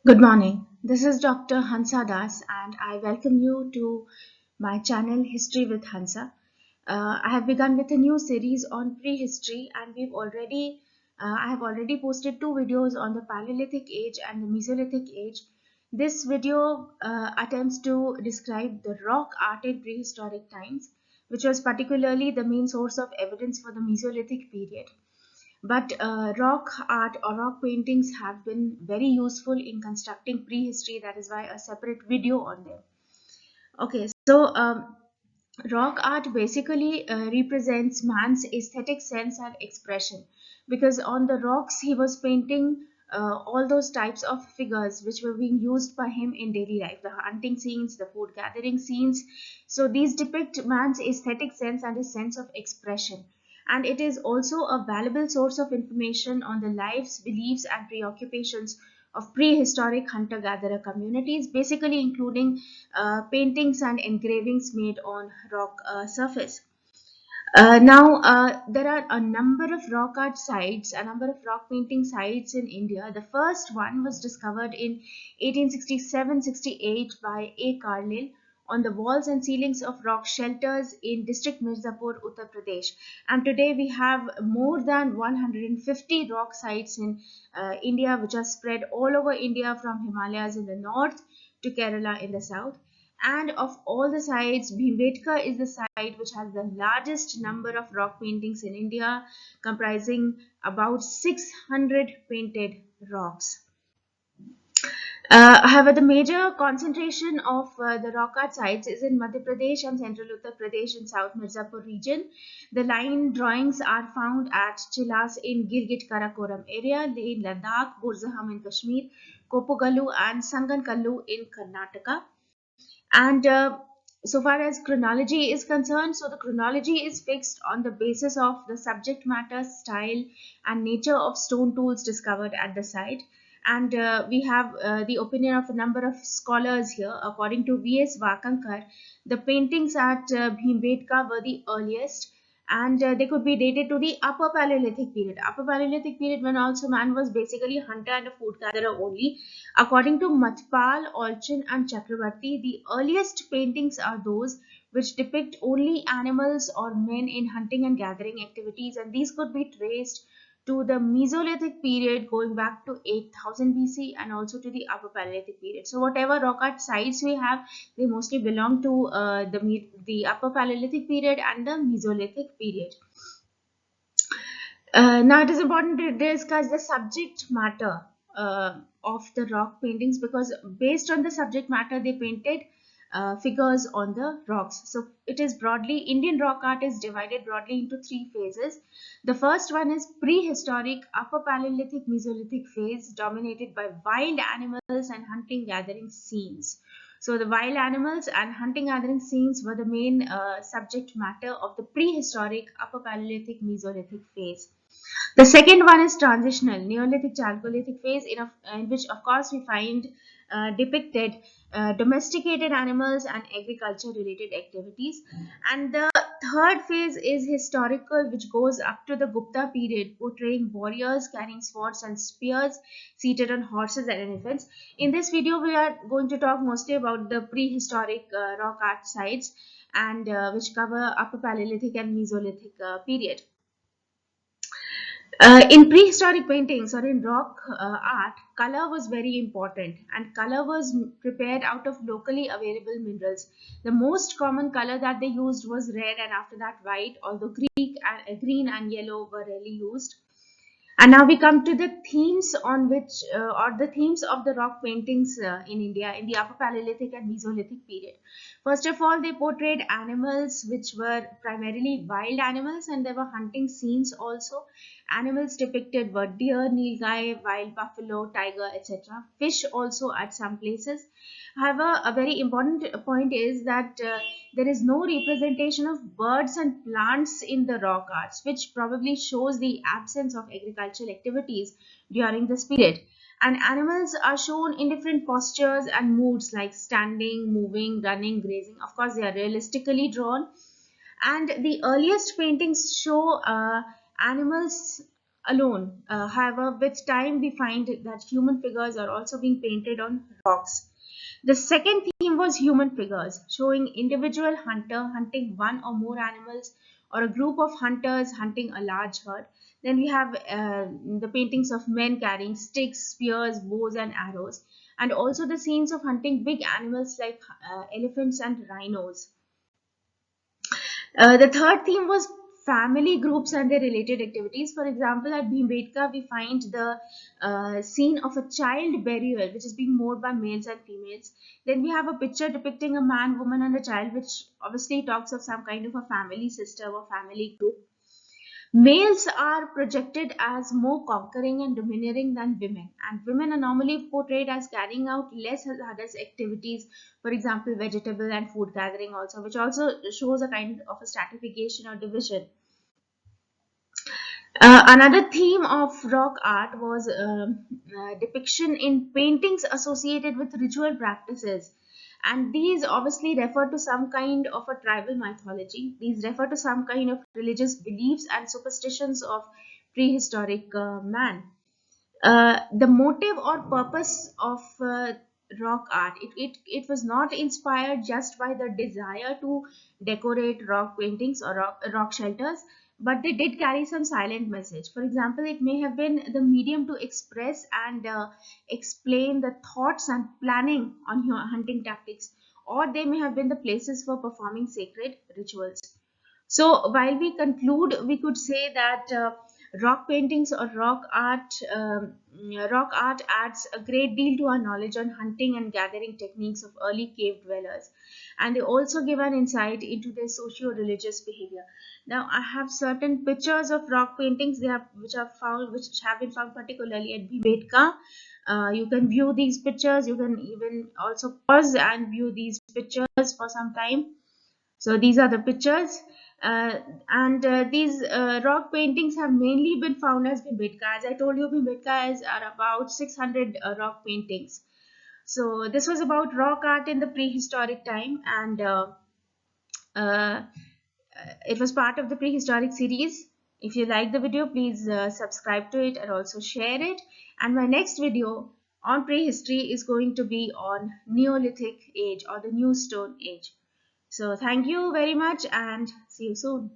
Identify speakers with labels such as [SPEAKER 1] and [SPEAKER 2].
[SPEAKER 1] Good morning. This is Dr. Hansa Das, and I welcome you to my channel History with Hansa. I have begun with a new series on prehistory, and I have already posted two videos on the Paleolithic age and the Mesolithic age. This video attempts to describe the rock-arted prehistoric times, which was particularly the main source of evidence for the Mesolithic period. But rock art or rock paintings have been very useful in constructing prehistory. That is why a separate video on them. Okay, so rock art basically represents man's aesthetic sense and expression, because on the rocks he was painting all those types of figures which were being used by him in daily life, the hunting scenes, the food gathering scenes. So these depict man's aesthetic sense and his sense of expression, and it is also a valuable source of information on the lives, beliefs and preoccupations of prehistoric hunter-gatherer communities, basically including paintings and engravings made on rock surface. Now, there are a number of rock art sites, a number of rock painting sites in India. The first one was discovered in 1867-68 by A. Carlyle on the walls and ceilings of rock shelters in district Mirzapur, Uttar Pradesh. And today we have more than 150 rock sites in India, which are spread all over India from Himalayas in the north to Kerala in the south. And of all the sites, Bhimbetka is the site which has the largest number of rock paintings in India, comprising about 600 painted rocks. However, the major concentration of the rock art sites is in Madhya Pradesh and central Uttar Pradesh and South Mirzapur region. The line drawings are found at Chilas in Gilgit Karakoram area, in Ladakh, Burzaham in Kashmir, Kopugalu and Sangankallu in Karnataka. And so far as chronology is concerned, so the chronology is fixed on the basis of the subject matter, style, and nature of stone tools discovered at the site. And we have the opinion of a number of scholars here. According to V.S. Vakankar, the paintings at Bhimbetka were the earliest, and they could be dated to the Upper Paleolithic period. Upper Paleolithic period, when also man was basically a hunter and a food gatherer only. According to Matpal, Olchin, and Chakravarti, the earliest paintings are those which depict only animals or men in hunting and gathering activities, and these could be traced to the Mesolithic period going back to 8000 BC and also to the Upper Paleolithic period. So whatever rock art sites we have, they mostly belong to the Upper Paleolithic period and the Mesolithic period. Now it is important to discuss the subject matter of the rock paintings, because based on the subject matter they painted figures on the rocks. So it is broadly, Indian rock art is divided broadly into three phases. The first one is prehistoric Upper Paleolithic Mesolithic phase, dominated by wild animals and hunting gathering scenes. So the wild animals and hunting gathering scenes were the main subject matter of the prehistoric Upper Paleolithic Mesolithic phase. The second one is transitional Neolithic Chalcolithic phase, in which, of course, we find depicted domesticated animals and agriculture related activities. And the third phase is historical, which goes up to the Gupta period, portraying warriors carrying swords and spears seated on horses and elephants. In this video, we are going to talk mostly about the prehistoric rock art sites, and which cover Upper Paleolithic and Mesolithic period. In prehistoric paintings or in rock art, color was very important, and color was prepared out of locally available minerals. The most common color that they used was red, and after that white, although green and yellow were rarely used. And now we come to the themes on which, or the themes of the rock paintings in India in the Upper Paleolithic and Mesolithic period. First of all, they portrayed animals which were primarily wild animals, and there were hunting scenes also. Animals depicted were deer, nilgai, wild buffalo, tiger, etc. Fish also at some places. However, a very important point is that there is no representation of birds and plants in the rock arts, which probably shows the absence of agricultural activities during this period. And animals are shown in different postures and moods, like standing, moving, running, grazing. Of course, they are realistically drawn. And the earliest paintings show animals alone. However, with time, we find that human figures are also being painted on rocks. The second theme was human figures, showing individual hunter hunting one or more animals, or a group of hunters hunting a large herd. Then we have the paintings of men carrying sticks, spears, bows, and arrows, and also the scenes of hunting big animals like elephants and rhinos. The third theme was family groups and their related activities. For example, at Bhimbetka, we find the scene of a child burial, which is being mowed by males and females. Then we have a picture depicting a man, woman, and a child, which obviously talks of some kind of a family system or family group. Males are projected as more conquering and domineering than women, and women are normally portrayed as carrying out less hazardous activities, for example, vegetable and food gathering, also, which also shows a kind of a stratification or division. Another theme of rock art was depiction in paintings associated with ritual practices. And these obviously refer to some kind of a tribal mythology. These refer to some kind of religious beliefs and superstitions of prehistoric man. The motive or purpose of rock art, it was not inspired just by the desire to decorate rock paintings or rock shelters, but they did carry some silent message. For example, it may have been the medium to express and explain the thoughts and planning on your hunting tactics, or they may have been the places for performing sacred rituals. So while we conclude, we could say that rock paintings or rock art adds a great deal to our knowledge on hunting and gathering techniques of early cave dwellers, and they also give an insight into their socio-religious behavior. Now, I have certain pictures of rock paintings which have been found particularly at Bhimbetka. You can view these pictures. You can even also pause and view these pictures for some time. So these are the pictures, and these rock paintings have mainly been found as Bhimbetka. As I told you, Bhimbetka are about 600 rock paintings. So this was about rock art in the prehistoric time, and uh, it was part of the prehistoric series. If you like the video, please subscribe to it and also share it. And my next video on prehistory is going to be on Neolithic age or the New Stone Age. So thank you very much and see you soon.